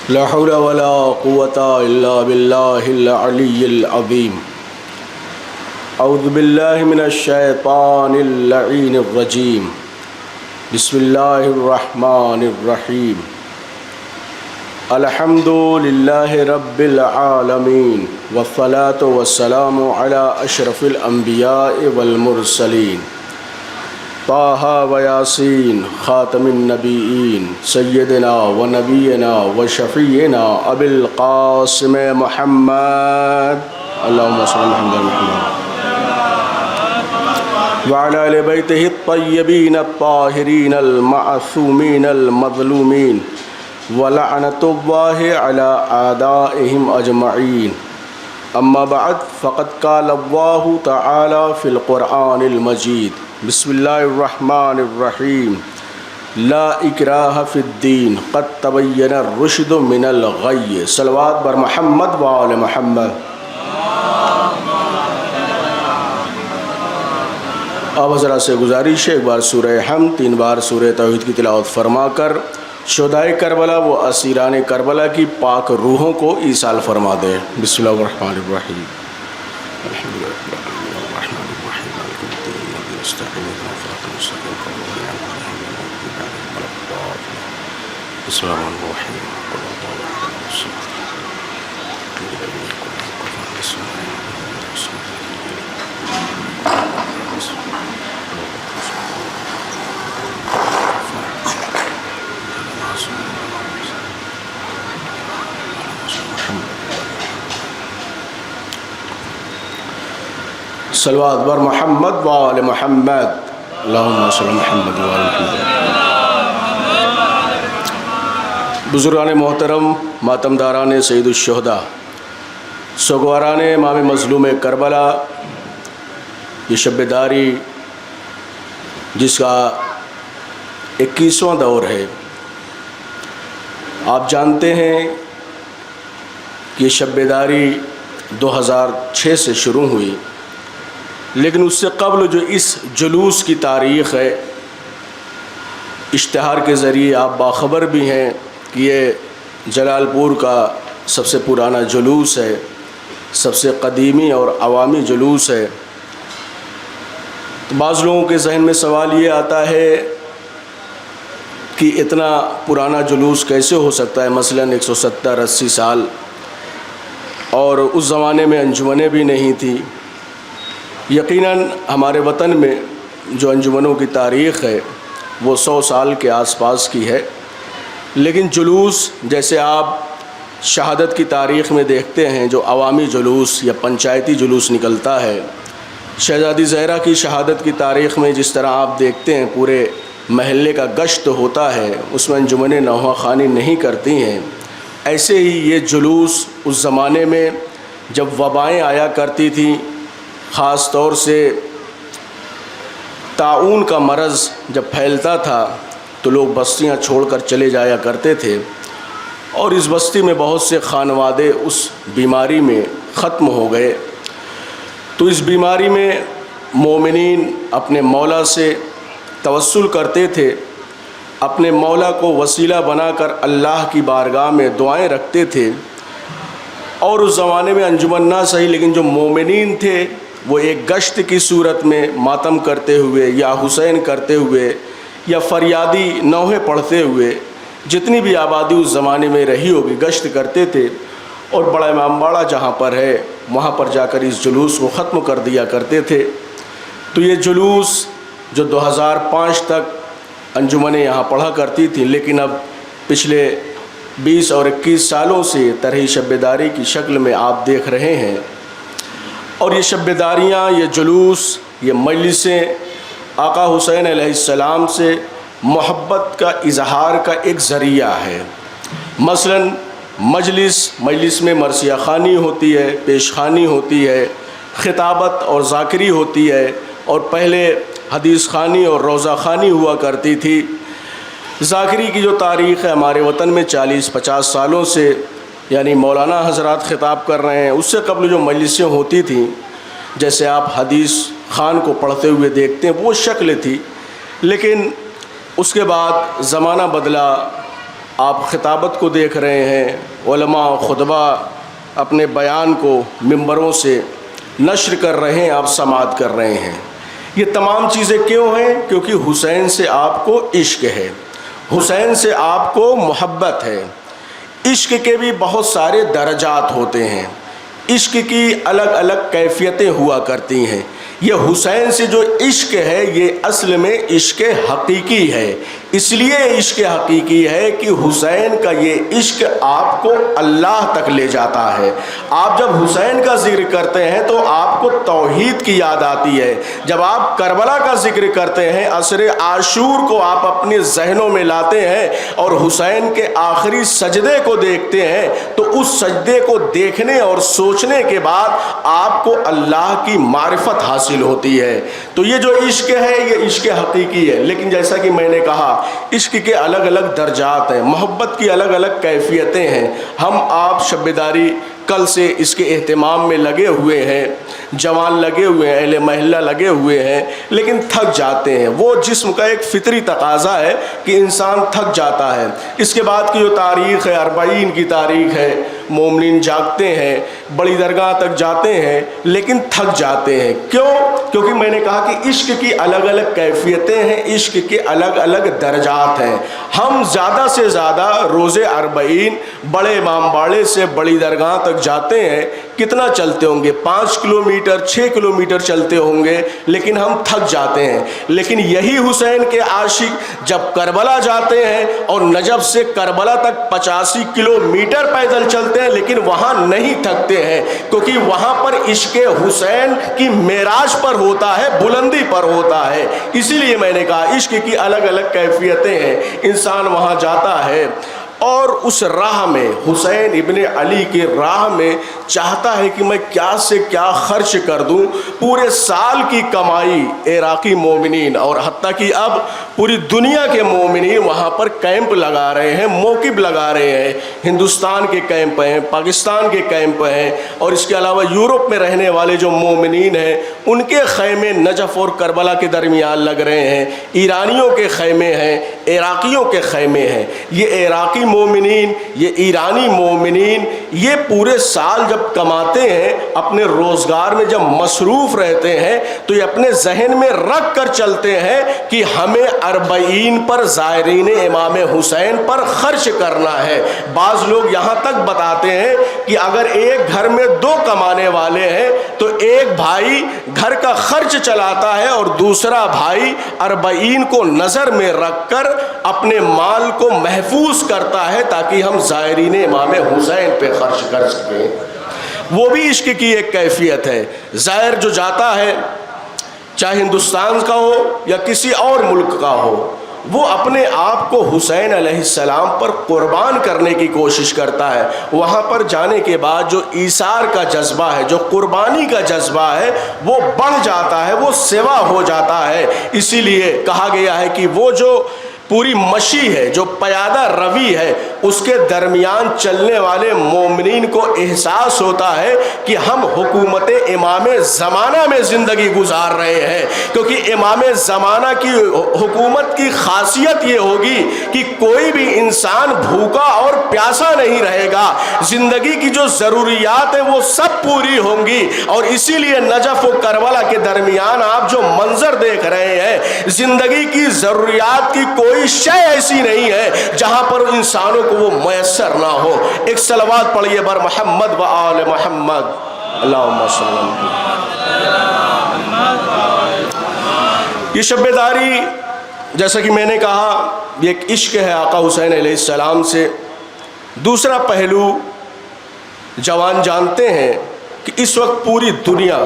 لا حول ولا قوة إلا بالله العلي العظيم. أعوذ بالله من الشيطان اللعين الرجيم. بسم الله الرحمن الرحيم. الحمد لله رب العالمين والصلاة والسلام على أشرف الأنبياء والمرسلين طه وياسين خاتم النبيين سيدنا ونبينا وشفيعنا أبي القاسم محمد اللهم صل على محمد وعلى آل بيته الطيبين الطاهرين المعصومين المظلومين ولعنة الله على أعدائهم أجمعين. أما بعد فقد قال الله تعالى في القرآن المجيد بسم الله الرحمن الرحيم لا إكراه في الدين قد تبين الرشد من الغي. صلوات بر محمد وآل محمد. اب حضرات سے گزارش ہے ایک بار سورہ حمد 3 بار سورہ توحید کی تلاوت فرما کر شہدائے کربلا و اسیران کربلا کی پاک روحوں کو ایصال فرما دیں. بسم اللہ الرحمن الرحیم. بسم اللہ الرحمن الرحیم. صلوات بر محمد و آل محمد. اللہم صلی محمد و آل محمد. بزرگان محترم، ماتمداران سید الشہداء، سوگواران امام مظلوم کربلا، یہ شب داری جس کا 21واں دور ہے. آپ جانتے ہیں کہ یہ شب داری 2006 سے شروع ہوئی، لیکن اس سے قبل جو اس جلوس کی تاریخ ہے، اشتہار کے ذریعے آپ باخبر بھی ہیں کہ یہ جلال پور کا سب سے پرانا جلوس ہے، سب سے قدیمی اور عوامی جلوس ہے. تو بعض لوگوں کے ذہن میں سوال یہ آتا ہے کہ اتنا پرانا جلوس کیسے ہو سکتا ہے، مثلاً 170-80 سال، اور اس زمانے میں انجمنیں بھی نہیں تھیں. یقیناً ہمارے وطن میں جو انجمنوں کی تاریخ ہے وہ 100 سال کے آس پاس کی ہے، لیکن جلوس جیسے آپ شہادت کی تاریخ میں دیکھتے ہیں، جو عوامی جلوس یا پنچایتی جلوس نکلتا ہے، شہزادی زہرا کی شہادت کی تاریخ میں جس طرح آپ دیکھتے ہیں پورے محلے کا گشت ہوتا ہے، اس میں انجمنیں نوحہ خوانی نہیں کرتی ہیں. ایسے ہی یہ جلوس اس زمانے میں جب وبائیں آیا کرتی تھیں، خاص طور سے طاعون کا مرض جب پھیلتا تھا تو لوگ بستیاں چھوڑ کر چلے جایا کرتے تھے، اور اس بستی میں بہت سے خانوادے اس بیماری میں ختم ہو گئے. تو اس بیماری میں مومنین اپنے مولا سے توسل کرتے تھے، اپنے مولا کو وسیلہ بنا کر اللہ کی بارگاہ میں دعائیں رکھتے تھے. اور اس زمانے میں انجمن نہ صحیح لیکن جو مومنین تھے وہ ایک گشت کی صورت میں ماتم کرتے ہوئے یا حسین کرتے ہوئے یا فریادی نوحے پڑھتے ہوئے، جتنی بھی آبادی اس زمانے میں رہی ہوگی، گشت کرتے تھے، اور بڑا امام باڑہ جہاں پر ہے وہاں پر جا کر اس جلوس کو ختم کر دیا کرتے تھے. تو یہ جلوس جو 2005 تک انجمنیں یہاں پڑھا کرتی تھیں، لیکن اب پچھلے 20 اور 21 سالوں سے طرح شب داری کی شکل میں آپ دیکھ رہے ہیں. اور یہ شب داریاں، یہ جلوس، یہ مجلسیں آقا حسین علیہ السلام سے محبت کا اظہار کا ایک ذریعہ ہے. مثلاً مجلس میں مرثیہ خوانی ہوتی ہے، پیش خوانی ہوتی ہے، خطابت اور ذاکری ہوتی ہے، اور پہلے حدیث خوانی اور روضہ خوانی ہوا کرتی تھی. ذاکری کی جو تاریخ ہے ہمارے وطن میں 40-50 سالوں سے، یعنی مولانا حضرات خطاب کر رہے ہیں، اس سے قبل جو مجلسیں ہوتی تھیں، جیسے آپ حدیث خان کو پڑھتے ہوئے دیکھتے ہیں، وہ شکل تھی. لیکن اس کے بعد زمانہ بدلا، آپ خطابت کو دیکھ رہے ہیں، علماء خطبہ اپنے بیان کو ممبروں سے نشر کر رہے ہیں، آپ سماعت کر رہے ہیں۔ یہ تمام چیزیں کیوں ہیں؟ کیونکہ حسین سے آپ کو عشق ہے، حسین سے آپ کو محبت ہے۔ عشق کے بھی بہت سارے درجات ہوتے ہیں، عشق کی الگ الگ کیفیتیں ہوا کرتی ہیں۔ یہ حسین سے جو عشق ہے یہ اصل میں عشق حقیقی ہے، اس لیے عشق حقیقی ہے کہ حسین کا یہ عشق آپ کو اللہ تک لے جاتا ہے۔ آپ جب حسین کا ذکر کرتے ہیں تو آپ کو توحید کی یاد آتی ہے، جب آپ کربلا کا ذکر کرتے ہیں، عصر عاشور کو آپ اپنے ذہنوں میں لاتے ہیں اور حسین کے آخری سجدے کو دیکھتے ہیں تو اس سجدے کو دیکھنے اور سوچنے کے بعد آپ کو اللہ کی معرفت حاصل ہوتی ہے۔ تو یہ جو عشق ہے یہ عشق حقیقی ہے، لیکن جیسا کہ میں نے کہا عشق کے الگ الگ درجات ہیں، محبت کی الگ الگ کیفیتیں ہیں۔ ہم آپ شب بیداری کل سے اس کے اہتمام میں لگے ہوئے ہیں، جوان لگے ہوئے ہیں، اہل محلہ لگے ہوئے ہیں، لیکن تھک جاتے ہیں۔ وہ جسم کا ایک فطری تقاضا ہے کہ انسان تھک جاتا ہے۔ اس کے بعد کی جو تاریخ ہے، 40 کی تاریخ ہے، مومنین جاگتے ہیں، بڑی درگاہ تک جاتے ہیں، لیکن تھک جاتے ہیں۔ کیوں؟ کیونکہ میں نے کہا کہ عشق کی الگ الگ کیفیتیں ہیں، عشق کے الگ الگ درجات ہیں۔ ہم زیادہ سے زیادہ روز 40 بڑے امام باڑے سے بڑی درگاہ تک جاتے ہیں، کتنا چلتے ہوں گے؟ 5 کلومیٹر 6 کلومیٹر چلتے ہوں گے، لیکن ہم تھک جاتے ہیں۔ لیکن یہی حسین کے عاشق جب کربلا جاتے ہیں اور نجف سے کربلا تک 85 کلومیٹر پیدل چلتے ہیں، لیکن وہاں نہیں تھکتے ہیں، کیونکہ وہاں پر عشق حسین کی معراج پر ہوتا ہے، بلندی پر ہوتا ہے۔ اسی لیے میں نے کہا عشق کی الگ الگ کیفیتیں ہیں۔ انسان وہاں جاتا ہے اور اس راہ میں، حسین ابن علی کی راہ میں چاہتا ہے کہ میں کیا سے کیا خرچ کر دوں۔ پورے سال کی کمائی عراقی مومنین اور حتیٰ کہ اب پوری دنیا کے مومنین وہاں پر کیمپ لگا رہے ہیں، موقف لگا رہے ہیں۔ ہندوستان کے کیمپ ہیں، پاکستان کے کیمپ ہیں، اور اس کے علاوہ یورپ میں رہنے والے جو مومنین ہیں ان کے خیمے نجف اور کربلا کے درمیان لگ رہے ہیں۔ ایرانیوں کے خیمے ہیں، عراقیوں کے خیمے ہیں۔ یہ عراقی مومنین، یہ ایرانی مومنین، یہ پورے سال جب کماتے ہیں، اپنے روزگار میں جب مصروف رہتے ہیں، تو یہ اپنے ذہن میں رکھ کر چلتے ہیں کہ ہمیں 40 پر زائرین امام حسین پر خرچ کرنا ہے۔ بعض لوگ یہاں تک بتاتے ہیں کہ اگر ایک گھر میں 2 کمانے والے ہیں تو ایک بھائی گھر کا خرچ چلاتا ہے اور دوسرا بھائی 40 کو نظر میں رکھ کر اپنے مال کو محفوظ کرتا ہے تاکہ ہم زائرین امام حسین پہ خرچ کر سکیں۔ وہ بھی عشق کی ایک کیفیت ہے۔ زائر جو جاتا ہے، چاہے ہندوستان کا ہو یا کسی اور ملک کا ہو، وہ اپنے آپ کو حسین علیہ السلام پر قربان کرنے کی کوشش کرتا ہے۔ وہاں پر جانے کے بعد جو ایثار کا جذبہ ہے، جو قربانی کا جذبہ ہے، وہ بڑھ جاتا ہے، وہ سوا ہو جاتا ہے۔ اسی لیے کہا گیا ہے کہ وہ جو پوری مشی ہے، جو پیادہ روی ہے، اس کے درمیان چلنے والے مومنین کو احساس ہوتا ہے کہ ہم حکومت امام زمانہ میں زندگی گزار رہے ہیں، کیونکہ امام زمانہ کی حکومت کی خاصیت یہ ہوگی کہ کوئی بھی انسان بھوکا اور پیاسا نہیں رہے گا، زندگی کی جو ضروریات ہیں وہ سب پوری ہوں گی۔ اور اسی لیے نجف و کربلا کے درمیان آپ جو منظر دیکھ رہے ہیں، زندگی کی ضروریات کی کوئی شے ایسی نہیں ہے جہاں پر انسانوں کو وہ میسر نہ ہو۔ ایک صلوات پڑھیے بر محمد و آل محمد، اللہم صلی اللہ۔ یہ شب بیداری، جیسا کہ میں نے کہا، یہ ایک عشق ہے آقا حسین علیہ السلام سے۔ دوسرا پہلو، جوان جانتے ہیں کہ اس وقت پوری دنیا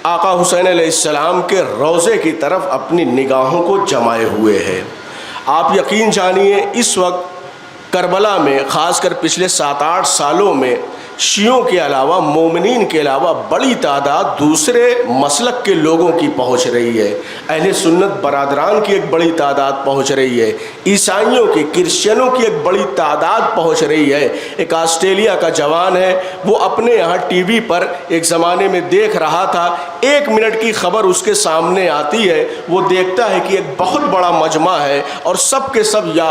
آقا حسین علیہ السلام کے روضے کی طرف اپنی نگاہوں کو جمائے ہوئے ہے۔ آپ یقین جانیے اس وقت کربلا میں، خاص کر پچھلے 7-8 سالوں میں، شیعوں کے علاوہ، مومنین کے علاوہ بڑی تعداد دوسرے مسلک کے لوگوں کی پہنچ رہی ہے۔ اہل سنت برادران کی ایک بڑی تعداد پہنچ رہی ہے، عیسائیوں کی، کرسچنوں کی ایک بڑی تعداد پہنچ رہی ہے۔ ایک آسٹریلیا کا جوان ہے، وہ اپنے یہاں ٹی وی پر ایک زمانے میں دیکھ رہا تھا، ایک منٹ کی خبر اس کے سامنے آتی ہے، وہ دیکھتا ہے کہ ایک بہت بڑا مجمع ہے اور سب کے سب یا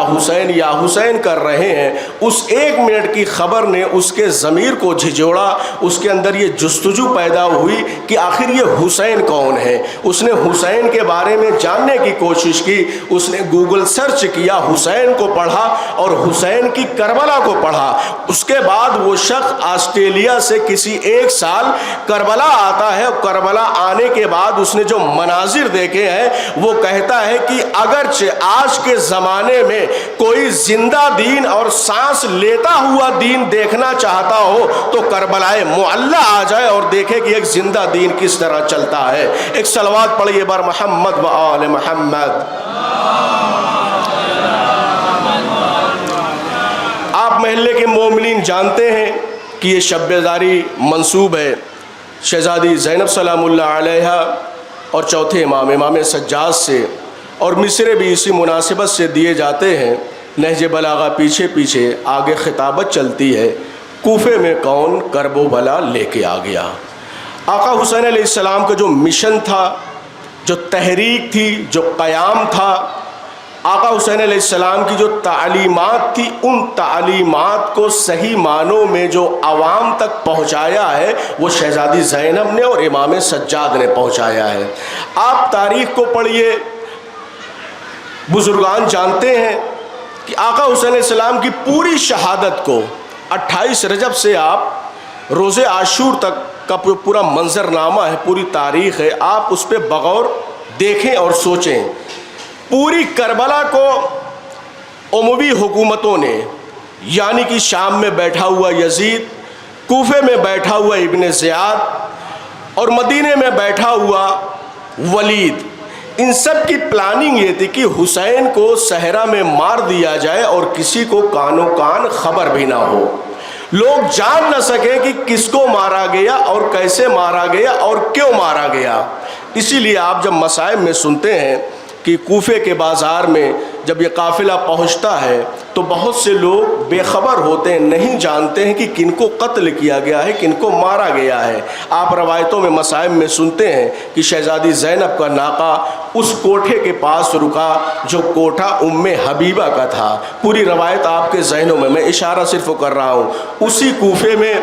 حسین کر رہے ہیں۔ اس ایک منٹ کی خبر نے اس کے ضمیر کو جھنجھوڑا، اس کے اندر یہ جستجو پیدا ہوئی کہ آخر یہ حسین کون ہے۔ اس نے حسین کے بارے میں جاننے کی کوشش کی، اس نے گوگل سرچ کیا، حسین کو پڑھا اور حسین کی کربلا کو پڑھا۔ اس کے بعد وہ شخص آسٹریلیا سے کسی ایک سال کربلا آتا ہے، اور کربلا آنے کے بعد اس نے جو مناظر دیکھے ہیں وہ کہتا ہے کہ اگرچہ آج کے زمانے میں کوئی زندہ دین اور سانس لیتا ہوا دین دیکھنا چاہتا ہو تو کربلائے معلی آ جائے اور دیکھے کہ ایک زندہ دین کس طرح چلتا ہے۔ ایک صلوات پڑھیے بر محمد و آل محمد۔ آپ محلے کے مومنین جانتے ہیں کہ یہ شب بیداری منسوب ہے شہزادی زینب سلام اللہ علیہ اور چوتھے امام سجاد سے، اور مصرے بھی اسی مناسبت سے دیے جاتے ہیں۔ نہج بلاغہ پیچھے پیچھے آگے خطابت چلتی ہے، کوفے میں کون کرب و بلا لے کے آ گیا۔ آقا حسین علیہ السلام کا جو مشن تھا، جو تحریک تھی، جو قیام تھا، آقا حسین علیہ السلام کی جو تعلیمات تھی، ان تعلیمات کو صحیح معنوں میں جو عوام تک پہنچایا ہے وہ شہزادی زینب نے اور امام سجاد نے پہنچایا ہے۔ آپ تاریخ کو پڑھیے، بزرگان جانتے ہیں کہ آقا حسین علیہ السلام کی پوری شہادت کو 28 رجب سے آپ روز عاشور تک کا پورا منظرنامہ ہے، پوری تاریخ ہے، آپ اس پہ بغور دیکھیں اور سوچیں۔ پوری کربلا کو اموی حکومتوں نے، یعنی کہ شام میں بیٹھا ہوا یزید، کوفے میں بیٹھا ہوا ابن زیاد اور مدینے میں بیٹھا ہوا ولید، ان سب کی پلاننگ یہ تھی کہ حسین کو صحرا میں مار دیا جائے اور کسی کو کانوں کان خبر بھی نہ ہو، لوگ جان نہ سکے کہ کس کو مارا گیا اور کیسے مارا گیا اور کیوں مارا گیا۔ اسی لیے آپ جب مصائب میں سنتے ہیں کہ کوفے کے بازار میں جب یہ قافلہ پہنچتا ہے تو بہت سے لوگ بے خبر ہوتے ہیں، نہیں جانتے ہیں کہ کن کو قتل کیا گیا ہے، کن کو مارا گیا ہے۔ آپ روایتوں میں مصائب میں سنتے ہیں کہ شہزادی زینب کا ناقہ اس کوٹھے کے پاس رکا جو کوٹھا ام حبیبہ کا تھا۔ پوری روایت آپ کے ذہنوں میں اشارہ صرف کر رہا ہوں۔ اسی کوفے میں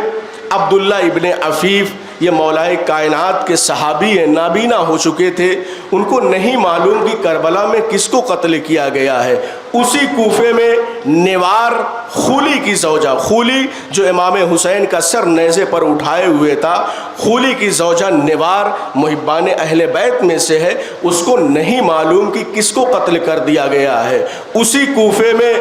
عبداللہ ابن عفیف، یہ مولائے کائنات کے صحابی ہیں، نابینا ہو چکے تھے، ان کو نہیں معلوم کہ کربلا میں کس کو قتل کیا گیا ہے۔ اسی کوفے میں نوار، خولی کی زوجہ، خولی جو امام حسین کا سر نیزے پر اٹھائے ہوئے تھا، خولی کی زوجہ نوار محبان اہل بیت میں سے ہے، اس کو نہیں معلوم کہ کس کو قتل کر دیا گیا ہے۔ اسی کوفے میں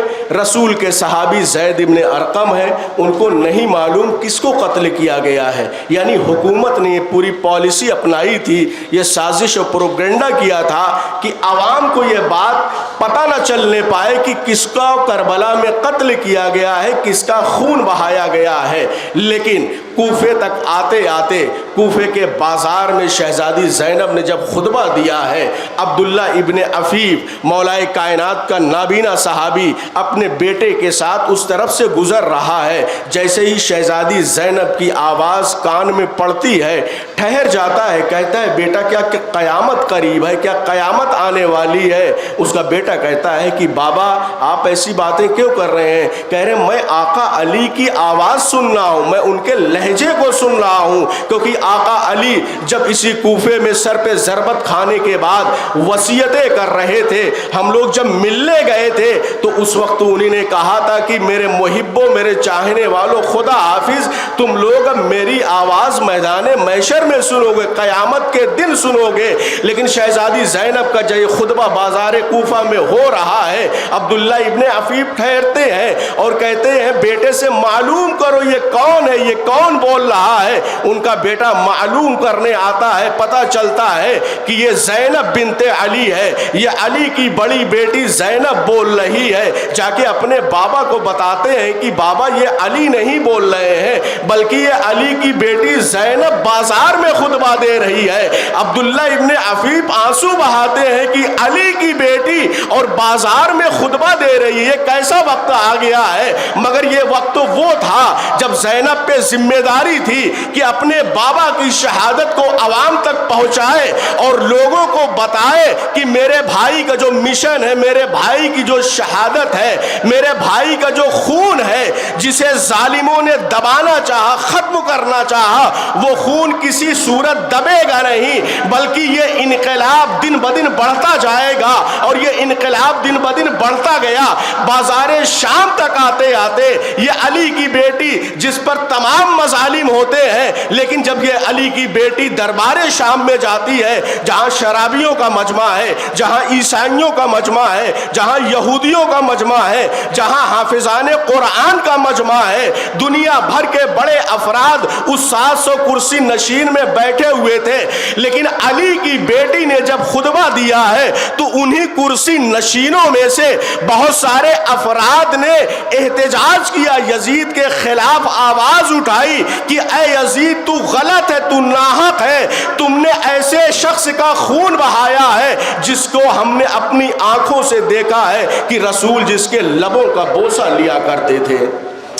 رسول کے صحابی زید ابن ارقم ہے، ان کو نہیں معلوم کس کو قتل کیا گیا ہے۔ یعنی حکومت نے یہ پوری پالیسی اپنائی تھی، یہ سازش اور پروپیگنڈا کیا تھا کہ عوام کو یہ بات پتہ نہ چلنے پائے کہ کس کا کربلا میں قتل کیا گیا ہے، کس کا خون بہایا گیا ہے۔ لیکن کوفے تک آتے آتے کوفے کے بازار میں شہزادی زینب نے جب خطبہ دیا ہے، عبداللہ ابن عفیف مولائے کائنات کا نابینا صحابی اپنے بیٹے کے ساتھ اس طرف سے گزر رہا ہے، جیسے ہی شہزادی زینب کی آواز کان میں پڑتی ہے ٹھہر جاتا ہے، کہتا ہے بیٹا کیا قیامت قریب ہے، کیا قیامت آنے والی ہے؟ اس کا بیٹا کہتا ہے کہ بابا آپ ایسی باتیں کیوں کر رہے ہیں؟ کہہ رہے میں آقا علی کی آواز سن رہا ہوں، میں ان کے لہجے کو سن رہا ہوں، کیونکہ آقا علی جب اسی کوفے میں سر پہ ضربت کھانے کے بعد وصیتیں کر رہے تھے، ہم لوگ جب ملنے گئے تھے تو اس وقت انہوں نے کہا تھا کہ میرے محبوں، میرے چاہنے والوں، خدا حافظ، تم لوگ اب میری آواز میدان محشر میں سنو گے، قیامت کے دن سنو گے۔ لیکن شہزادی زینب کا جو خطبہ بازار کوفہ میں ہو رہا ہے، عبداللہ ابن عفیف ٹھہرتے ہیں اور کہتے ہیں بیٹے سے معلوم کرو یہ کون ہے، یہ کون بول رہا ہے؟ ان کا بیٹا معلوم کرنے آتا ہے، پتہ چلتا ہے کہ یہ زینب بنت علی ہے، یہ علی کی بڑی بیٹی زینب بول رہی ہے۔ جا کے اپنے بابا کو بتاتے ہیں کہ بابا یہ علی نہیں بول رہے ہیں بلکہ یہ علی کی بیٹی زینب بازار میں خطبہ دے رہی ہے۔ عبداللہ ابن عفیف آنسو بہاتے ہیں کہ علی کی بیٹی اور بازار میں خطبہ دے رہی ہے، کیسا وقت آ گیا ہے؟ مگر یہ وقت وہ تھا جب زینب پہ ذمہ داری تھی کہ اپنے بابا کی شہادت کو عوام تک پہنچائے اور لوگوں کو بتائے کہ میرے بھائی کا جو مشن ہے، میرے بھائی کی جو شہادت ہے، میرے بھائی کا جو خون ہے جسے ظالموں نے دبانا چاہا، ختم کرنا چاہا، وہ خون کسی صورت دبے گا نہیں، بلکہ یہ انقلاب دن بدن بڑھتا جائے گا۔ اور یہ انقلاب دن بدن بڑھتا گیا، بازار شام تک آتے آتے یہ علی کی بیٹی جس پر تمام مظالم ہوتے ہیں، لیکن جب یہ علی کی بیٹی دربار شام میں جاتی ہے جہاں شرابیوں کا مجمع ہے، جہاں عیسائیوں کا مجمع ہے، جہاں یہودیوں کا مجمع ہے، جہاں حافظان قرآن کا مجمع ہے، دنیا بھر کے بڑے افراد اس 700 کرسی نشین میں بیٹھے ہوئے تھے، لیکن علی کی بیٹی نے جب خطبہ دیا ہے تو انہی کرسی نشینوں میں سے بہت سارے افراد نے احتجاج کیا، یزید کے خلاف آواز اٹھائی کہ اے یزید تو غلط ہے، تو ناحق ہے، تم نے ایسے شخص کا خون بہایا ہے جس کو ہم نے اپنی آنکھوں سے دیکھا ہے کہ رسول جس کے لبوں کا بوسہ لیا کرتے تھے۔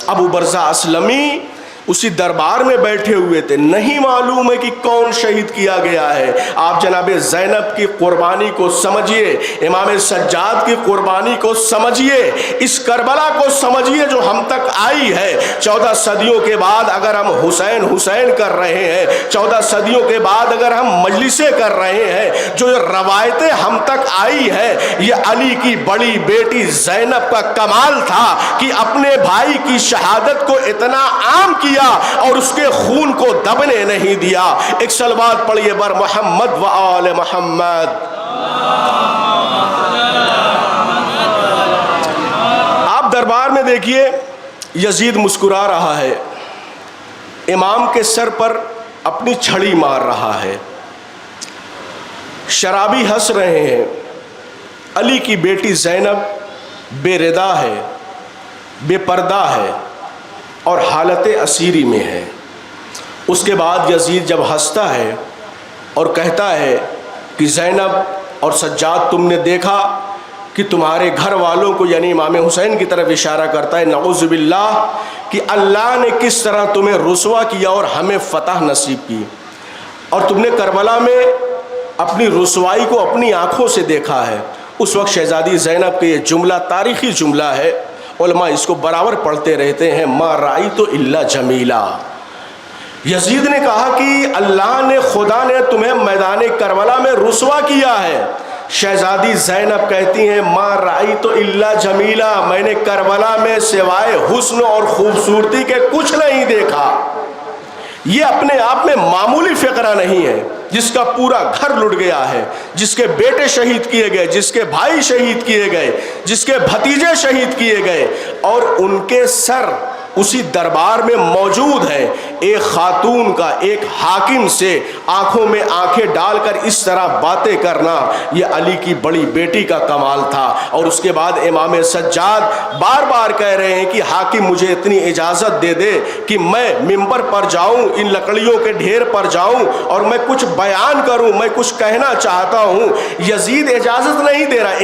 ابو برزہ اسلمی اسی دربار میں بیٹھے ہوئے تھے، نہیں معلوم ہے کہ کون شہید کیا گیا ہے۔ آپ جناب زینب کی قربانی کو سمجھیے، امام سجاد کی قربانی کو سمجھیے، اس کربلا کو سمجھیے جو ہم تک آئی ہے۔ 14 صدیوں کے بعد اگر ہم حسین حسین کر رہے ہیں، 14 صدیوں کے بعد اگر ہم مجلسیں کر رہے ہیں، جو روایتیں ہم تک آئی ہے، یہ علی کی بڑی بیٹی زینب کا کمال تھا کہ اپنے بھائی کی شہادت کو اتنا عام کیا اور اس کے خون کو دبنے نہیں دیا۔ ایک صلوات پڑھیے بر محمد و آل محمد۔ آپ دربار میں دیکھیے، یزید مسکرا رہا ہے، امام کے سر پر اپنی چھڑی مار رہا ہے، شرابی ہنس رہے ہیں، علی کی بیٹی زینب بے ردا ہے، بے پردہ ہے اور حالت اسیری میں ہے۔ اس کے بعد یزید جب ہنستا ہے اور کہتا ہے کہ زینب اور سجاد تم نے دیکھا کہ تمہارے گھر والوں کو، یعنی امام حسین کی طرف اشارہ کرتا ہے، نعوذ باللہ، کہ اللہ نے کس طرح تمہیں رسوا کیا اور ہمیں فتح نصیب کی، اور تم نے کربلا میں اپنی رسوائی کو اپنی آنکھوں سے دیکھا ہے۔ اس وقت شہزادی زینب کے یہ جملہ تاریخی جملہ ہے، علماء اس کو برابر پڑھتے رہتے ہیں، ما رأیت الا جمیلا۔ یزید نے کہا کہ اللہ نے، خدا نے تمہیں میدان کربلا میں رسوا کیا ہے۔ شہزادی زینب کہتی ہیں ما رأیت الا جمیلا، میں نے کربلا میں سوائے حسن اور خوبصورتی کے کچھ نہیں دیکھا۔ یہ اپنے آپ میں معمولی فقرہ نہیں ہے، جس کا پورا گھر لٹ گیا ہے، جس کے بیٹے شہید کیے گئے، جس کے بھائی شہید کیے گئے، جس کے بھتیجے شہید کیے گئے، اور ان کے سر اسی دربار میں موجود ہے۔ ایک خاتون کا، ایک حاکم سے آنکھوں میں آنکھیں ڈال کر اس طرح باتیں کرنا، یہ علی کی بڑی بیٹی کا کمال تھا۔ اور اس کے بعد امام سجاد بار بار کہہ رہے ہیں کہ حاکم مجھے اتنی اجازت دے دے کہ میں ممبر پر جاؤں، ان لکڑیوں کے ڈھیر پر جاؤں اور میں کچھ بیان کروں، میں کچھ کہنا چاہتا ہوں۔ یزید اجازت نہیں دے رہا۔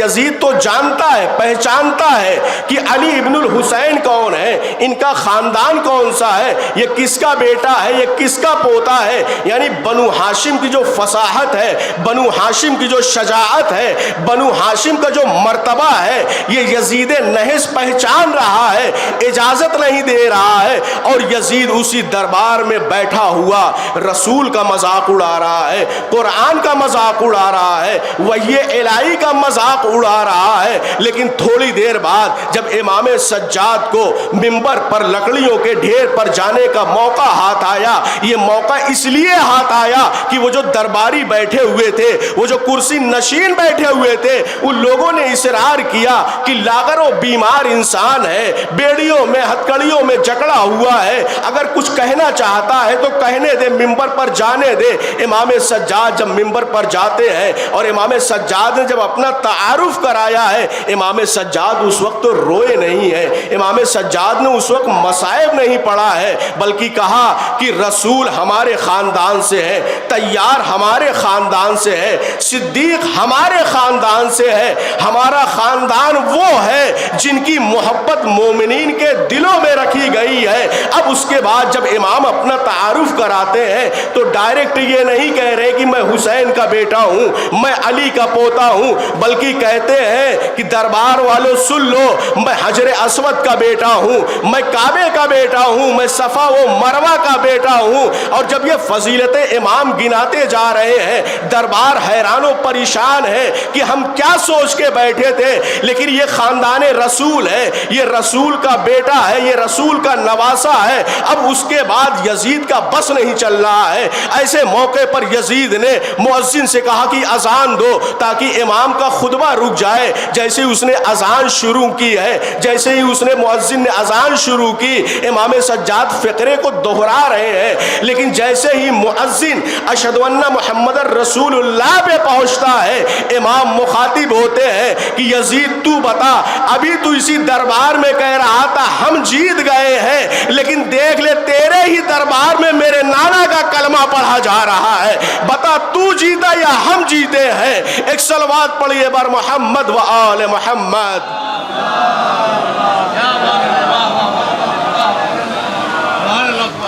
یزید تو جانتا ہے، پہچانتا ہے کہ علی ابن الحسین کون ہے، ان کا خاندان کون سا ہے، یہ کس کا بیٹا ہے، یہ کس کا پوتا ہے۔ یعنی بنو ہاشم کی جو فصاحت ہے، بنو ہاشم کی جو شجاعت ہے، بنو ہاشم کا جو مرتبہ ہے، یہ یزید نحس پہچان رہا ہے، اجازت نہیں دے رہا ہے۔ اور یزید اسی دربار میں بیٹھا ہوا رسول کا مذاق اڑا رہا ہے، قرآن کا مذاق اڑا رہا ہے، وحی الہی کا مذاق اڑا رہا ہے۔ لیکن تھوڑی دیر بعد جب امام سجاد کو ممبر پر لکڑیوں کے ڈھیر پر جانے کا موقع ہاتھ آیا، یہ موقع اس لیے ہاتھ آیا کہ وہ جو درباری بیٹھے ہوئے تھے، وہ جو کرسی نشین بیٹھے ہوئے تھے، ان لوگوں نے اصرار کیا کہ لاغر و بیمار انسان ہے، بیڑیوں میں ہتکڑیوں میں جکڑا ہوا ہے، اگر کچھ کہنا چاہتا ہے تو کہنے دے، ممبر پر جانے دے۔ امام سجاد جب ممبر پر جاتے ہیں اور امام سجاد نے جب اپنا تعارف کرایا ہے، امام سجاد اس وقت تو روئے نہیں ہے، امام سجاد نے اس وقت مصائب نہیں پڑھا ہے، بلکہ کہا کہ رسول ہمارے خاندان سے ہے، تیار ہمارے خاندان سے ہے، صدیق ہمارے خاندان سے ہے۔ ہمارا خاندان وہ ہے جن کی محبت مومنین کے دلوں میں رکھی گئی ہے، اب اس کے بعد جب امام اپنا تعارف کراتے ہیں تو ڈائریکٹ یہ نہیں کہہ رہے کہ میں حسین کا بیٹا ہوں، میں علی کا پوتا ہوں، بلکہ کہتے ہیں کہ دربار والوں سن لو، میں حجر اسود کا بیٹا ہوں، میں کعبے کا بیٹا ہوں، میں صفا و مروہ کا بیٹا ہوں۔ اور جب یہ فضیلت امام گناتے جا رہے ہیں، دربار حیران و پریشان ہے کہ ہم کیا سوچ کے بیٹھے تھے، لیکن یہ خاندان رسول ہے، یہ رسول کا بیٹا ہے، یہ رسول کا نواسا ہے۔ اب اس کے بعد یزید کا بس نہیں چل رہا ہے، ایسے موقع پر یزید نے مؤذن سے کہا کہ اذان دو تاکہ امام کا خطبہ رک جائے۔ جیسے اس نے اذان شروع کی ہے، جیسے ہی اس نے مؤذن نے اذان شروع کی، امام سجاد فقرے کو دہرا رہے ہیں، لیکن جیسے ہی مؤذن اشہد ان محمد رسول اللہ پہ پہنچتا ہے، امام مخاطب ہوتے ہیں کہ یزید تو بتا، ابھی تو اسی دربار میں کہہ رہا تھا ہم جیت گئے ہیں، لیکن دیکھ لے تیرے ہی دربار میں میرے نانا کا کلمہ پڑھا جا رہا ہے، بتا تو جیتا یا ہم جیتے ہیں؟ ایک صلوات پڑھیے بر محمد و آل محمد۔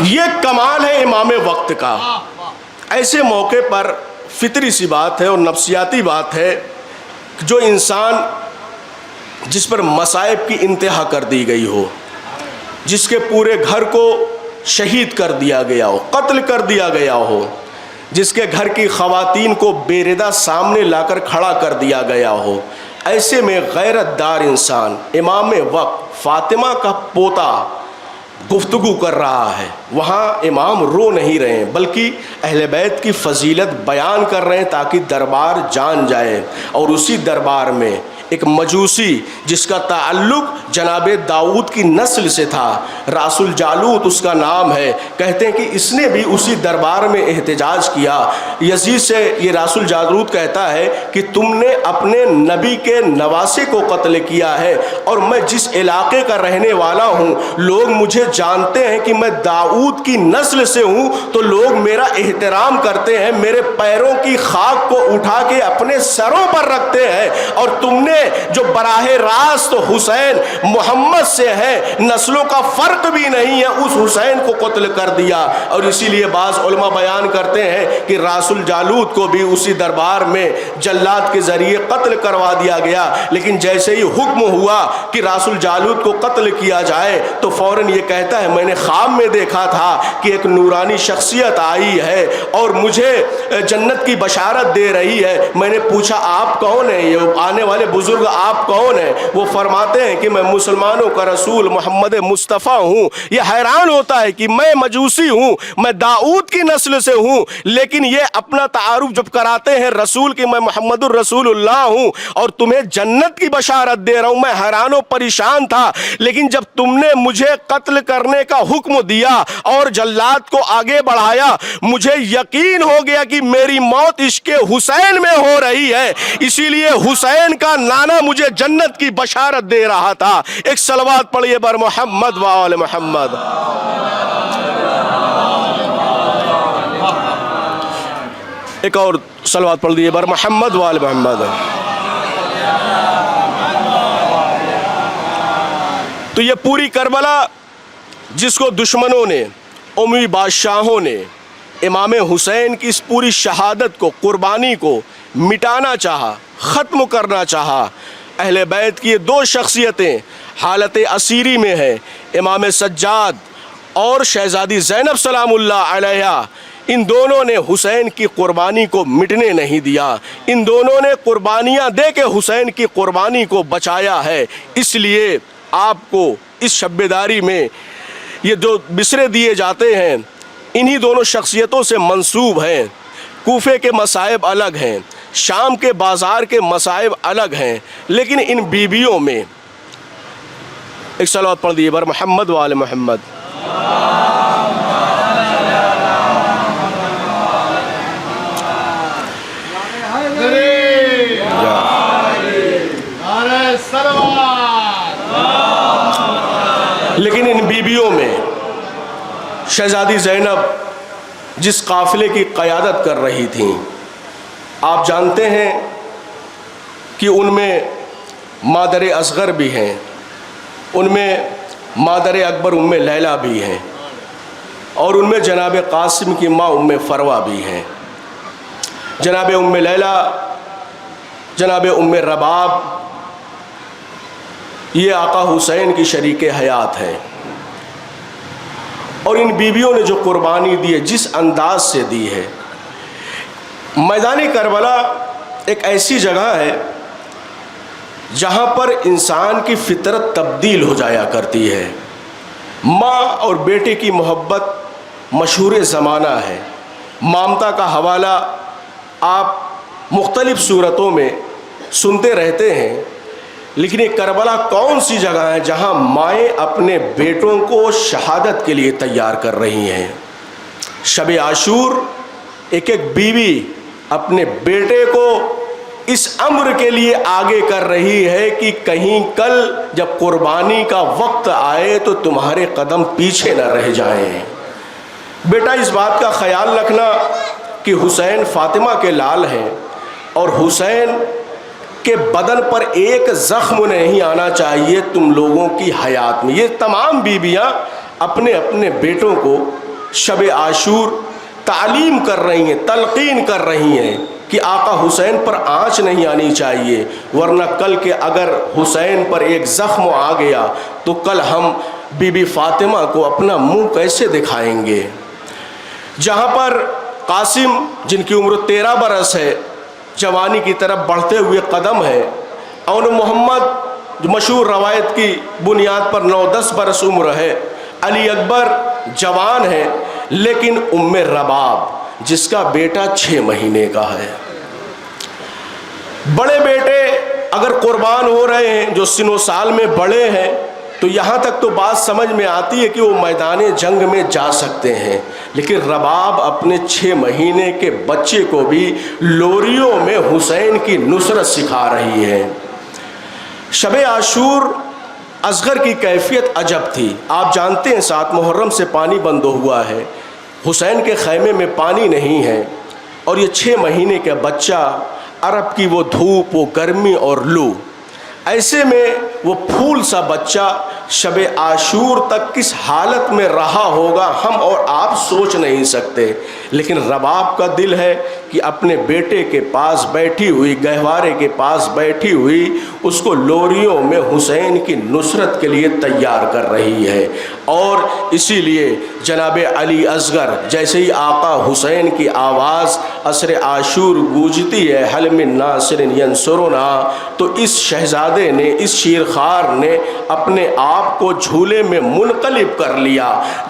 یہ کمال ہے امام وقت کا۔ ایسے موقع پر فطری سی بات ہے اور نفسیاتی بات ہے، جو انسان جس پر مصائب کی انتہا کر دی گئی ہو، جس کے پورے گھر کو شہید کر دیا گیا ہو، قتل کر دیا گیا ہو، جس کے گھر کی خواتین کو بے ردا سامنے لا کر کھڑا کر دیا گیا ہو، ایسے میں غیرت دار انسان امام وقت فاطمہ کا پوتا گفتگو کر رہا ہے، وہاں امام رو نہیں رہے ہیں بلکہ اہل بیت کی فضیلت بیان کر رہے ہیں تاکہ دربار جان جائے۔ اور اسی دربار میں ایک مجوسی جس کا تعلق جناب داؤد کی نسل سے تھا، راس الجالوت اس کا نام ہے، کہتے ہیں کہ اس نے بھی اسی دربار میں احتجاج کیا۔ یزید سے یہ راس الجالوت کہتا ہے کہ تم نے اپنے نبی کے نواسے کو قتل کیا ہے، اور میں جس علاقے کا رہنے والا ہوں لوگ مجھے جانتے ہیں کہ میں داؤد کی نسل سے ہوں، تو لوگ میرا احترام کرتے ہیں، میرے پیروں کی خاک کو اٹھا کے اپنے سروں پر رکھتے ہیں، اور تم نے جو براہ راست حسین محمد سے ہے، نسلوں کا فرق بھی نہیں ہے، اس حسین کو قتل کر دیا۔ اور اسی لیے بعض علماء بیان کرتے ہیں کہ راس الجالوت کو بھی اسی دربار میں جلاد کے ذریعے قتل کروا دیا گیا، لیکن جیسے ہی حکم ہوا کہ راس الجالوت کو قتل کیا جائے تو فوراً یہ کہتا ہے میں نے خواب میں دیکھا تھا کہ ایک نورانی شخصیت آئی ہے اور مجھے جنت کی بشارت دے رہی ہے۔ میں نے پوچھا آپ کون ہیں، یہ آنے والے بزرگ آپ کون ہیں؟ وہ فرماتے ہیں کہ میں مسلمانوں کا رسول محمد مصطفیٰ ہوں۔ یہ حیران ہوتا ہے کہ میں مجوسی ہوں، میں داؤد کی نسل سے ہوں، لیکن یہ اپنا تعارف جب کراتے ہیں رسول کہ میں محمد الرسول اللہ ہوں اور تمہیں جنت کی بشارت دے رہا ہوں، میں حیران و پریشان تھا، لیکن جب تم نے مجھے قتل کرنے کا حکم دیا اور جلاد کو آگے بڑھایا، مجھے یقین ہو گیا کہ میری موت عشق حسین میں ہو رہی ہے، اسی لیے حسین کا نانا مجھے جنت کی بشارت دے رہا تھا۔ ایک صلوات پڑھیے بر محمد و آل محمد۔ ایک اور صلوات پڑھ دیئے بر محمد و آل محمد۔ تو یہ پوری کربلا جس کو دشمنوں نے، اموی بادشاہوں نے امام حسین کی اس پوری شہادت کو، قربانی کو مٹانا چاہا، ختم کرنا چاہا، اہل بیت کی یہ دو شخصیتیں حالت اسیری میں ہیں، امام سجاد اور شہزادی زینب سلام اللہ علیہا، ان دونوں نے حسین کی قربانی کو مٹنے نہیں دیا، ان دونوں نے قربانیاں دے کے حسین کی قربانی کو بچایا ہے۔ اس لیے آپ کو اس شب بیداری میں یہ جو بسرے دیے جاتے ہیں انہی دونوں شخصیتوں سے منسوب ہیں۔ کوفے کے مصائب الگ ہیں، شام کے بازار کے مصائب الگ ہیں، لیکن ان بیویوں میں ایک صلوات پڑھ دیئے بر محمد و آل محمد۔ لیکن ان بیویوں میں شہزادی زینب جس قافلے کی قیادت کر رہی تھیں، آپ جانتے ہیں کہ ان میں مادر اصغر بھی ہیں، ان میں مادر اکبر ام لیلہ بھی ہیں، اور ان میں جناب قاسم کی ماں ام فروہ بھی ہیں، جناب ام لیلہ، جناب ام رباب، یہ آقا حسین کی شریک حیات ہے۔ اور ان بیویوں نے جو قربانی دی ہے، جس انداز سے دی ہے۔ میدان کربلا ایک ایسی جگہ ہے جہاں پر انسان کی فطرت تبدیل ہو جایا کرتی ہے۔ ماں اور بیٹے کی محبت مشہور زمانہ ہے۔ مامتا کا حوالہ آپ مختلف صورتوں میں سنتے رہتے ہیں، لیکن یہ کربلا کون سی جگہ ہے جہاں مائیں اپنے بیٹوں کو شہادت کے لیے تیار کر رہی ہیں۔ شب عاشور ایک بیوی اپنے بیٹے کو اس امر کے لیے آگے کر رہی ہے کہ کہیں کل جب قربانی کا وقت آئے تو تمہارے قدم پیچھے نہ رہ جائیں۔ بیٹا اس بات کا خیال رکھنا کہ حسین فاطمہ کے لال ہیں، اور حسین کے بدن پر ایک زخم نہیں آنا چاہیے تم لوگوں کی حیات میں۔ یہ تمام بیویاں اپنے اپنے بیٹوں کو شب عاشور تعلیم کر رہی ہیں، تلقین کر رہی ہیں کہ آقا حسین پر آنچ نہیں آنی چاہیے، ورنہ کل کے اگر حسین پر ایک زخم آ گیا تو کل ہم بی بی فاطمہ کو اپنا منہ کیسے دکھائیں گے۔ جہاں پر قاسم، جن کی عمر 13 برس ہے، جوانی کی طرف بڑھتے ہوئے قدم ہے، اور محمد جو مشہور روایت کی بنیاد پر 9-10 برس عمر ہے، علی اکبر جوان ہے، لیکن ام رباب جس کا بیٹا 6 مہینے کا ہے۔ بڑے بیٹے اگر قربان ہو رہے ہیں جو سن و سال میں بڑے ہیں تو یہاں تک تو بات سمجھ میں آتی ہے کہ وہ میدان جنگ میں جا سکتے ہیں، لیکن رباب اپنے 6 مہینے کے بچے کو بھی لوریوں میں حسین کی نصرت سکھا رہی ہے۔ شب عاشور اصغر کی کیفیت عجب تھی۔ آپ جانتے ہیں 7 محرم سے پانی بند ہوا ہے، حسین کے خیمے میں پانی نہیں ہے، اور یہ 6 مہینے کا بچہ، عرب کی وہ دھوپ، وہ گرمی اور لو، ایسے میں وہ پھول سا بچہ شب عاشور تک کس حالت میں رہا ہوگا ہم اور آپ سوچ نہیں سکتے۔ لیکن رباب کا دل ہے کہ اپنے بیٹے کے پاس بیٹھی ہوئی، گہوارے کے پاس بیٹھی ہوئی، اس کو لوریوں میں حسین کی نصرت کے لیے تیار کر رہی ہے۔ اور اسی لیے جناب علی اصغر، جیسے ہی آقا حسین کی آواز عصر عاشور گونجتی ہے، حل من ناصر ینصرنا، تو اس شہزادے نے، اس شیرخوار نے اپنے آپ کو جھولے میں منقلب کر لیا۔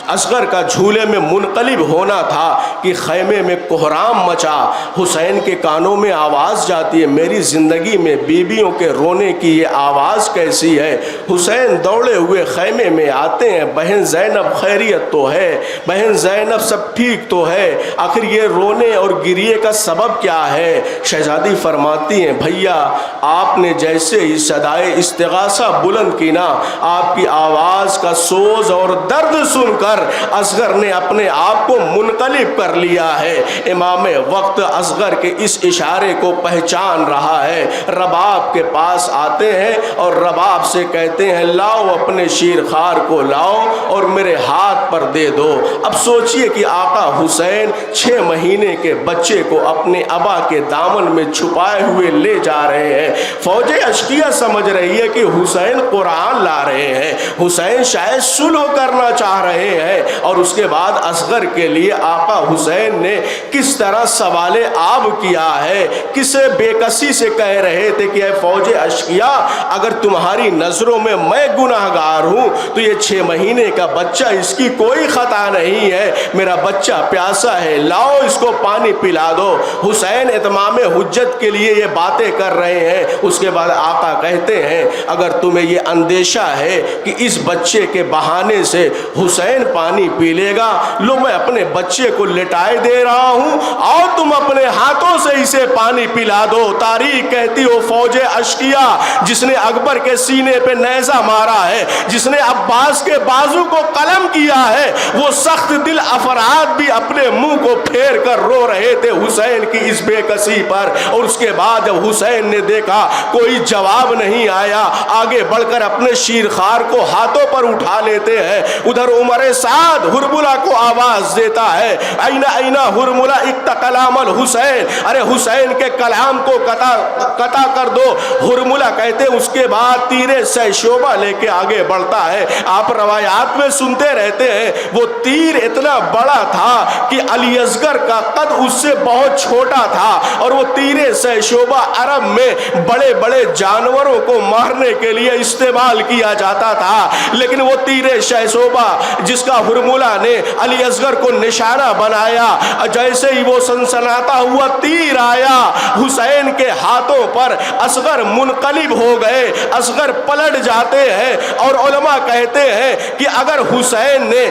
اصغر کا جھولے میں منقلب ہونا تھا کہ خیمے میں کوہرام مچا، حسین کے کانوں میں آواز جاتی ہے، میری زندگی میں بیویوں کے رونے کی یہ آواز کیسی ہے۔ حسین دوڑے ہوئے خیمے میں آتے ہیں، بہن زینب خیریت تو ہے، بہن زینب سب ٹھیک تو ہے، آخر یہ رونے اور گریے کا سبب کیا ہے؟ شہزادی فرماتی ہیں، بھیا آپ نے جیسے ہی صدائے استغاثہ بلند کی نا، آپ کی آواز کا سوز اور درد سن کر اصغر نے اپنے آپ کو منقلب کر لیا ہے۔ امام وقت اصغر کے اس اشارے کو پہچان رہا ہے، رباب کے پاس آتے ہیں اور رباب سے کہتے ہیں، لاؤ اپنے شیرخوار کو لاؤ اور میرے ہاتھ پر دے دو۔ اب سوچئے کہ آقا حسین 6 مہینے کے بچے کو اپنے ابا کے دامن میں چھپائے ہوئے لے جا رہے ہیں۔ فوج اشکیہ سمجھ رہی ہے کہ حسین قرآن لا رہے ہیں، حسین شاید صلح کرنا چاہ رہے ہیں، اور اس کے بعد اصغر کے لیے آقا حسین نے کس طرح سوال آب کیا ہے، کسے بے کسی سے کہہ رہے تھے کہ اے فوج اشکیہ، اگر تمہاری نظروں میں میں گناہ گار ہوں تو یہ 6 مہینے کا بچہ، اس کی کوئی خطا نہیں ہے، میرا بچہ پیاسا ہے، لاؤ اس کو پانی پلا دو۔ حسین اتمام حجت کے لیے یہ باتیں کر رہے ہیں۔ اس کے بعد آقا کہتے ہیں، اگر تمہیں یہ اندیشہ ہے کہ اس بچے کے بہانے سے حسین پانی پی لے گا، لو میں اپنے بچے کو لٹائے دے رہا ہوں، اور تم اپنے ہاتھوں سے اسے پانی پلا دو۔ تاریخ کہتی ہو فوج اشکیہ جس نے اکبر کے سینے پہ نیزہ مارا ہے، جس نے عباس کے بازو کو قلم کیا ہے، وہ سخت دل افراد بھی اپنے منہ کو پھیر کر رو رہے تھے حسین کی اس بے کسی پر۔ اور اس کے بعد جب حسین نے دیکھا کوئی جواب نہیں آیا، آگے بڑھ کر اپنے شیرخوار کو ہاتھوں پر اٹھا لیتے ہیں۔ ادھر عمر سعد محمد ہرملہ کو آواز دیتا ہے، اینا اینا ہرملہ اقتکلام الحسین، ارے حسین کے کلام کو قطع کر دو۔ ہرملہ کہتے اس کے بعد تیر سہ شعبہ لے کے آگے بڑھتا ہے۔ آپ روایات میں سنتے رہتے ہیں وہ تیر اتنا بڑا تھا کہ علی اصغر کا قد اس سے بہت چھوٹا تھا، اور وہ تیر سہ شعبہ عرب میں بڑے بڑے جانوروں کو مارنے کے لیے استعمال کیا جاتا تھا، لیکن وہ تیر سہ شعبہ جس کا ہرملہ نے علی اصغر کو نشانہ بنایا، جیسے ہی وہ سنسناتا ہوا تیر آیا حسین کے ہاتھوں پر، اصغر منقلب ہو گئے، اصغر پلٹ جاتے ہیں۔ اور علماء کہتے ہیں کہ اگر حسین نے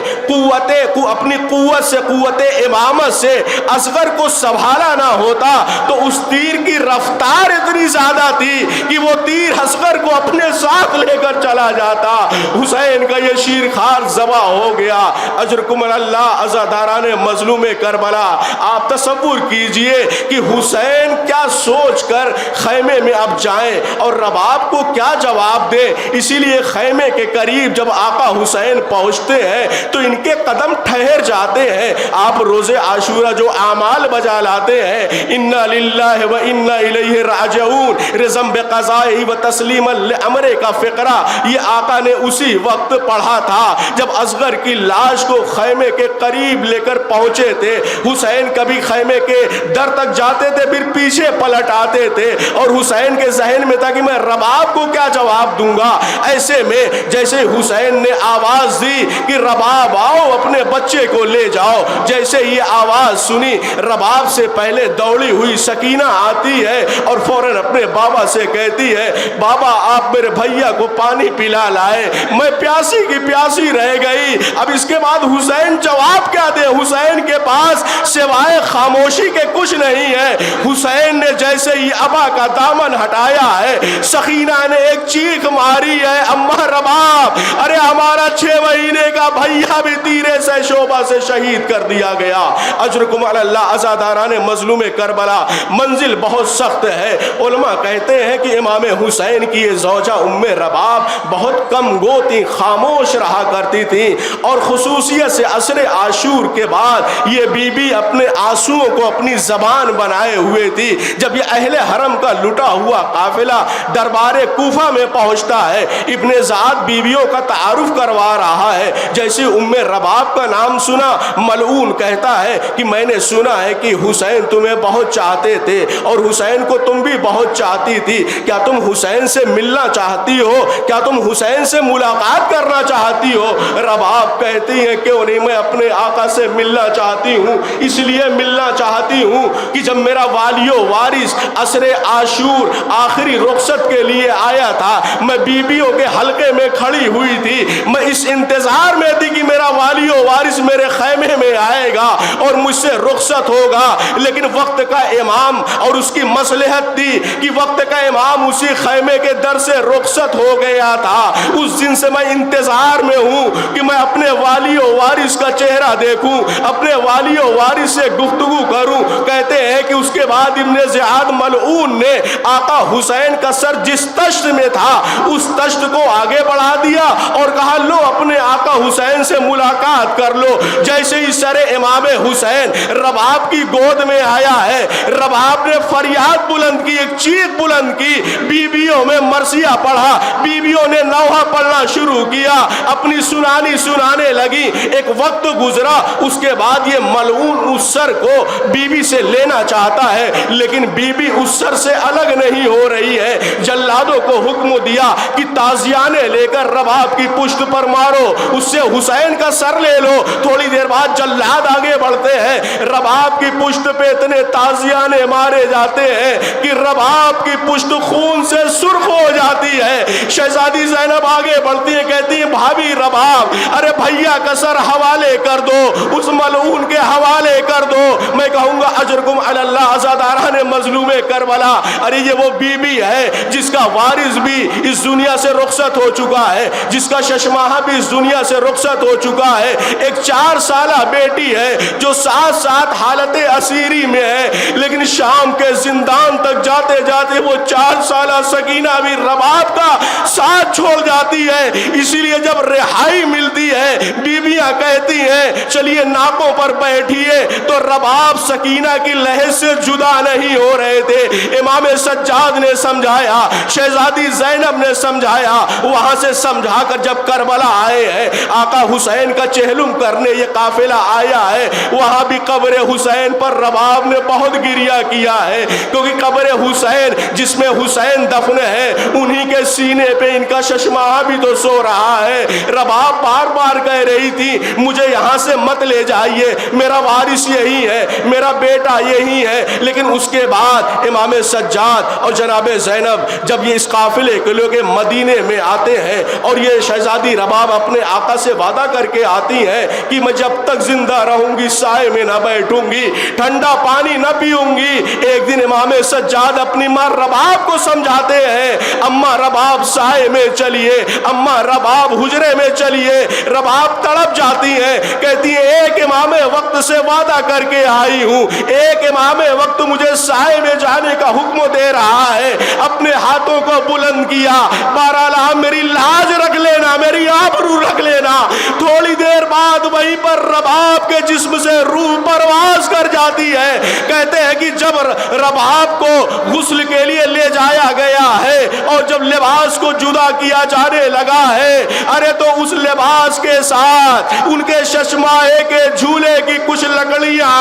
اپنی قوت سے، قوت امامت سے اصغر کو سنبھالا نہ ہوتا تو اس تیر کی رفتار اتنی زیادہ تھی کہ وہ تیر اصغر کو اپنے ساتھ لے کر چلا جاتا۔ حسین کا یہ شیرخوار ذبح ہو گیا۔ اجرکم اللہ عزاداران مظلوم کربلا، آپ تصور کیجئے کہ حسین کیا سوچ کر خیمے میں اب جائیں اور رباب کو کیا جواب دیں۔ اسی لیے خیمے کے قریب جب آقا حسین پہنچتے ہیں تو ان کے قدم ٹھہر جاتے ہیں۔ آپ روز عاشورہ جو اعمال بجا لاتے ہیں، انا للہ و انا الیہ راجعون، رضم بقضائہ و تسلیما لامرہ کا فقرہ یہ آقا نے اسی وقت پڑھا تھا جب اصغر کی لاش کو خیمے کے قریب لے کر پہنچے تھے۔ حسین کبھی خیمے کے در تک جاتے تھے پھر پیچھے پلٹ آتے تھے، اور حسین کے ذہن میں تھا کہ میں رباب کو کیا جواب دوں گا۔ ایسے میں جیسے حسین نے آواز دی کہ رباب آؤ اپنے بچے کو لے جاؤ، جیسے یہ آواز سنی رباب سے پہلے دوڑی ہوئی سکینہ آتی ہے اور فوراً اپنے بابا سے کہتی ہے بابا آپ میرے بھیا کو پانی پلا لائے، میں پیاسی کی پیاسی رہ گئی۔ اب اس کے بعد حسین جواب کیا دے؟ حسین کے پاس سوائے خاموشی کے کچھ نہیں ہے۔ حسین نے جیسے ہی ابا کا دامن ہٹایا ہے، سکینہ نے ایک چیخ ماری ہے، اماں رباب، ارے ہمارا 6 مہینے کا بھیا بھی تیرے سے شعبہ سے شہید کر دیا گیا۔ اجرکم علی اللہ عزاداران مظلوم کربلا، منزل بہت سخت ہے۔ علماء کہتے ہیں کہ امام حسین کی یہ زوجہ ام رباب بہت کم گو تھی، خاموش رہا کرتی تھی، اور خصوصیت سے عصر عاشور کے بعد یہ بی بی اپنے آنسوؤں کو اپنی زبان بنائے ہوئے تھی۔ جب یہ اہل حرم کا لٹا ہوا قافلہ دربار کوفہ میں پہنچتا ہے، ابن زاد بیویوں کا تعارف کروا رہا ہے۔ جیسے ام رباب کا نام سنا، ملعون کہتا ہے کہ میں نے سنا ہے کہ حسین تمہیں بہت چاہتے تھے اور حسین کو تم بھی بہت چاہتی تھی، کیا تم حسین سے ملنا چاہتی ہو؟ کیا تم حسین سے ملاقات کرنا چاہتی ہو؟ رباب کہتی ہیں کیوں نہیں، میں اپنے آقا سے ملنا چاہتی ہوں، اس لیے ملنا چاہتی ہوں کہ جب میرا والی و وارث عصر عاشور آخری رخصت کے لیے آیا تھا، میں بیویوں کے حلقے میں کھڑی ہوئی تھی، میں اس انتظار میں تھی کہ میرا والی و وارث میرے خیمے میں آئے گا اور مجھ سے رخصت ہوگا، لیکن وقت کا امام اور اس کی مصلحت تھی کہ وقت کا امام اسی خیمے کے در سے رخصت ہو گیا تھا۔ اس دن سے میں انتظار میں ہوں کہ میں اپنے والی و وارث کا چہرہ دیکھوں، اپنے والی و وارث سے گفتگو کروں۔ کہتے ہیں کہ اس کے بعد ابن زیاد ملعون نے آقا حسین کا سر جس تشت میں تھا اس تشت کو آگے بڑھا دیا اور کہا لو اپنے آقا حسین سے ملاقات کر لو۔ جیسے ہی سر امام حسین رباب کی گود میں آیا ہے، رباب نے فریاد بلند کی، ایک چیخ بلند کی، بیویوں میں مرثیہ پڑھا، بیویوں نے نوحہ پڑھنا شروع کیا، اپنی سنانی سنانے لگی۔ ایک وقت گزرا، اس کے بعد یہ ملعون اس سر کو بیوی سے لینا چاہتا ہے، لیکن بیوی اس سر سے الگ نہیں ہو رہی ہے۔ جلادوں کو حکم دیا کہ تازیانے لے کر رباب کی پشت پر مارو، اس سے حسین کا سر لے لو۔ تھوڑی دیر بعد جلاد آگے بڑھتے ہیں، رباب کی پشت پہ اتنے تازیانے مارے جاتے ہیں کہ رباب کی پشت خون سے سرخ ہو جاتی ہے۔ شہزادی زینب آگے بڑھتی ہیں، کہتی ہیں بھابی رباب، ارے بھیا کا سر حوالے کر دو، اس ملعون کے حوالے کر دو۔ میں کہوں گا اجرکم علی اللہ عزاداران مظلوم کربلا، ارے یہ وہ بی بی ہے جس کا وارث بھی اس دنیا سے رخصت ہو چکا ہے، جس کا ششماہا بھی اس دنیا سے رخصت ہو چکا ہے۔ ایک 4 سالہ والا بیٹی ہے جو ساتھ ساتھ حالت اسیری میں ہے، لیکن شام کے زندان تک جاتے جاتے وہ 4 سالہ سکینہ بھی رباب کا ساتھ چھوڑ جاتی ہے۔ اسی لیے جب رہائی ملتی ہے بیویاں کہتی ہیں چلیے ناکوں پر بیٹھیے، تو رباب سکینہ کی لہر سے جدا نہیں ہو رہے تھے۔ امام سجاد نے سمجھایا، شہزادی زینب نے سمجھایا، وہاں سے سمجھا کر جب کربلا آئے ہیں، آقا حسین کا چہلم کرنے یہ قافلہ آیا ہے، وہاں بھی قبر حسین پر رباب نے بہت گریہ کیا ہے، کیونکہ قبر حسین جس میں حسین دفن ہے انہی کے سینے پہ ان کا ششماہ بھی تو سو رہا ہے۔ رباب بار بار کہہ رہی تھی مجھے یہاں سے مت لے جائیے، میرا وارث یہی ہے، میرا بیٹا یہی ہے۔ لیکن اس کے بعد امام سجاد اور جناب زینب جب یہ اس قافلے کے لوگ مدینے میں آتے ہیں اور یہ شہزادی رباب اپنے آقا سے وعدہ کر کے آتی ہیں کہ میں جب تک زندہ رہوں گی سائے میں نہ بیٹھوں گی، ٹھنڈا پانی نہ پیوں گی۔ ایک دن امام سجاد اپنی ماں رباب کو سمجھاتے ہیں اماں رباب سائے میں چلیے، اماں رباب حجرے میں چلیے۔ رباب تڑپ جاتی ہیں، کہتی ہیں ایک امام وقت سے وعدہ کر کے آئی ہوں، ایک امام وقت مجھے سائے میں جانے کا حکم دے رہا ہے۔ اپنے ہاتھوں کو بلند کیا، بہرحال میری لاج رکھ لینا، میری آبرو رکھ لینا۔ تھوڑی دیر بعد وہیں پر رباب کے جسم سے روح پرواز کر جاتی ہے۔ کہتے ہیں کہ جب رباب کو غسل کے لیے لے جایا گیا ہے اور جب لباس کو جدا کیا جانے لگا ہے، ارے تو اس لباس کے ساتھ ان کے ششمائے کے جھولے کی کچھ لکڑیاں،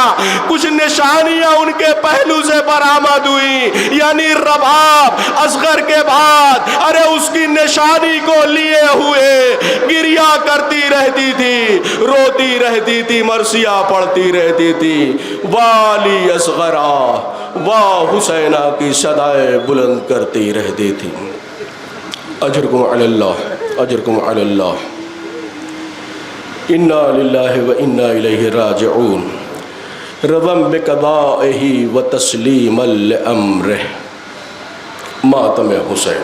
کچھ نشانیاں ان کے پہلو سے برآمد ہوئی، یعنی رباب اصغر کے بعد ارے اس کی نشانی کو لیے ہوئے گریہ کرتی رہتی تھی، روتی رہتی تھی، مرثیہ پڑھتی رہتی تھی، والی اصغرا واہ حسینہ کی صدائے بلند کرتی رہتی تھی۔ اجرکم علی اللہ، اجرکم علی اللہ۔ انا للہ و انا الیہ راجعون، رضم بقضائہ و تسلیما لامرہ۔ ماتم حسین۔